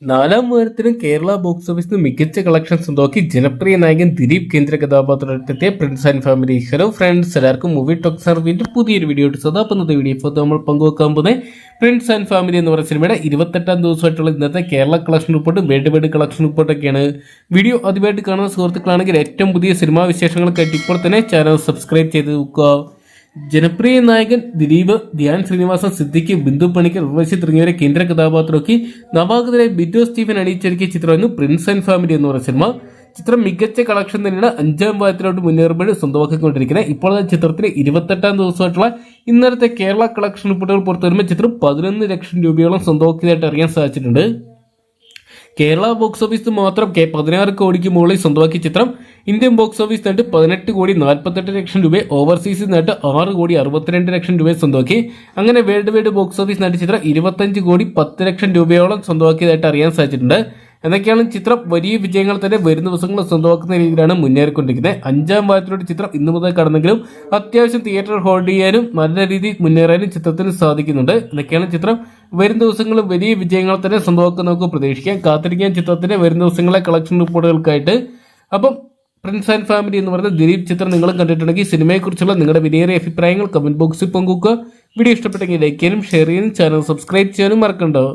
നാലാം വാരത്തിലും കേരള ബോക്സ് ഓഫീസിൽ മികച്ച കളക്ഷൻ സ്വന്തമാക്കി ജനപ്രിയ നായകൻ ദിലീപ് കേന്ദ്ര കഥാപാത്രത്തെത്തിയ prince and family. Hello friends, എല്ലാവർക്കും മൂവി ടോക്സ് സർവീന്റെ പുതിയൊരു വീഡിയോ സദാപ്പുന്നത് വീഡിയോ ഇപ്പോൾ നമ്മൾ പങ്കുവെക്കാൻ പോകുന്നത് പ്രിൻസ് ആൻഡ് ഫാമിലി എന്ന് പറയുന്ന സിനിമയുടെ 28ാം ദിവസമായിട്ടുള്ള ഇന്നത്തെ Kerala collection report world collection റിപ്പോർട്ടൊക്കെയാണ്. വീഡിയോ ആദ്യമായിട്ട് കാണുന്ന സുഹൃത്തുക്കളാണെങ്കിൽ ഏറ്റവും പുതിയ സിനിമാ വിശേഷങ്ങൾക്കായിട്ട് ഇപ്പോൾ തന്നെ ചാനൽ സബ്സ്ക്രൈബ് ചെയ്ത് വെക്കുക. ജനപ്രിയ നായകൻ ദിലീപ്, ധ്യാൻ ശ്രീനിവാസൻ, സിദ്ദിഖ്, ബിന്ദു പണിക്കർ, ഉർവശി തുടങ്ങിയവരെ കേന്ദ്ര കഥാപാത്രമാക്കി നവാഗതരായ ബിറ്റോ സ്റ്റീഫൻ അണിയിച്ചൊരുക്കിയ ചിത്രമായിരുന്നു പ്രിൻസ് ആൻഡ് ഫാമിലി എന്ന് പറയുന്ന സിനിമ. ചിത്രം മികച്ച കളക്ഷൻ തന്നെയാണ് 5ാം വാരത്തിലോട്ട് മുന്നേറുമ്പോൾ സ്വന്തമാക്കിക്കൊണ്ടിരിക്കുന്നത്. ഇപ്പോൾ ചിത്രത്തിന് 28ാം ദിവസമായിട്ടുള്ള ഇന്നലത്തെ കേരള കളക്ഷൻ റിപ്പോർട്ടുകൾ പുറത്തു വരുമ്പോൾ ചിത്രം 11 ലക്ഷം രൂപയോളം സ്വന്തമാക്കിയതായിട്ട് അറിയാൻ സാധിച്ചിട്ടുണ്ട്. കേരള ബോക്സ് ഓഫീസിൽ മാത്രം 16 കോടിക്ക് മുകളിൽ സ്വന്തമാക്കിയ ചിത്രം ഇന്ത്യൻ ബോക്സ് ഓഫീസ് നേട്ട് 18 കോടി 48 ലക്ഷം രൂപ, ഓവർസീസിൽ നേട്ട് 6 കോടി 62 ലക്ഷം രൂപ സ്വന്തമാക്കി. അങ്ങനെ വേൾഡ് ബോക്സ് ഓഫീസ് നേട്ട് ചിത്രം 25 കോടി 10 ലക്ഷം രൂപയോളം സ്വന്തമാക്കിയതായിട്ട് അറിയാൻ സാധിച്ചിട്ടുണ്ട്. എന്നൊക്കെയാണ് ചിത്രം വലിയ വിജയങ്ങൾ തന്നെ വരും ദിവസങ്ങൾ സ്വന്തമാക്കുന്ന രീതിയിലാണ് മുന്നേറിക്കൊണ്ടിരിക്കുന്നത്. 5ാം വാരത്തിലൂടെ ചിത്രം ഇന്നു മുതൽ കടന്നെങ്കിലും അത്യാവശ്യം തിയേറ്റർ ഹോൾഡ് ചെയ്യാനും നല്ല രീതിയിൽ മുന്നേറാനും ചിത്രത്തിന് സാധിക്കുന്നുണ്ട്. എന്നൊക്കെയാണ് ചിത്രം വരും ദിവസങ്ങളിൽ വലിയ വിജയങ്ങൾ തന്നെ സ്വന്തമാക്കാൻ നമുക്ക് പ്രതീക്ഷിക്കാം. കാത്തിരിക്കാൻ ചിത്രത്തിന്റെ വരും ദിവസങ്ങളിലെ കളക്ഷൻ റിപ്പോർട്ടുകൾക്കായിട്ട്. അപ്പം പ്രിൻസ് ആൻഡ് ഫാമിലി എന്ന് പറയുന്ന ദിലീപ് ചിത്രം നിങ്ങളും കണ്ടിട്ടുണ്ടെങ്കിൽ സിനിമയെക്കുറിച്ചുള്ള നിങ്ങളുടെ വിലയേറിയ അഭിപ്രായങ്ങൾ കമന്റ് ബോക്സിൽ പങ്കുവെക്കുക. വീഡിയോ ഇഷ്ടപ്പെട്ടെങ്കിൽ ലൈക്ക് ചെയ്യാനും ഷെയർ ചെയ്യാനും ചാനൽ സബ്സ്ക്രൈബ് ചെയ്യാനും മറക്കണ്ടോ.